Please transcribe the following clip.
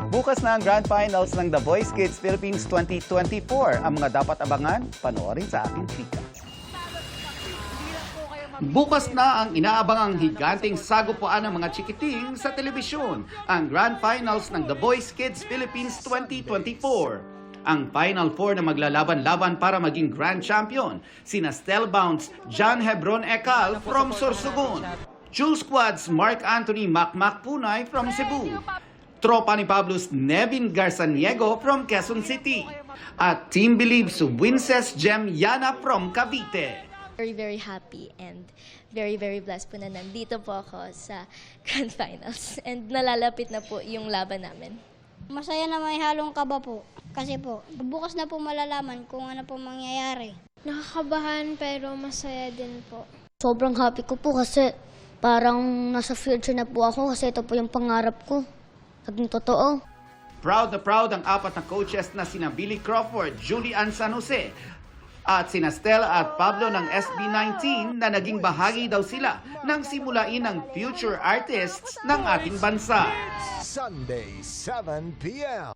Bukas na ang Grand Finals ng The Voice Kids Philippines 2024. Ang mga dapat abangan, panoorin sa ating chika. Bukas na ang inaabangang higanting sagupuan ng mga chikiting sa telebisyon, ang Grand Finals ng The Voice Kids Philippines 2024. Ang Final Four na maglalaban-laban para maging Grand Champion, sina Stel Bounce, John Hebron Ekal from Sorsogon, Jewel Squad's Mark Anthony Macmac Punay from Cebu, Tropa ni Pablo's Nevin Garzaniego from Quezon City, at Team Believe's Winces Gem Yana from Cavite. Very happy and very blessed po na nandito po ako sa Grand Finals and nalalapit na po yung laban namin. Masaya na may halong kaba po kasi po bukas na po malalaman kung ano po mangyayari. Nakakabahan pero masaya din po. Sobrang happy ko po kasi parang nasa future na po ako kasi ito po yung pangarap ko. Naging totoo. Proud ang apat na coaches na sina Billy Crawford, Julie Ann San Jose, at sina Stella at Pablo ng SB19 na naging bahagi daw sila ng simulain ng future artists ng ating bansa. Sunday, 7 p.m.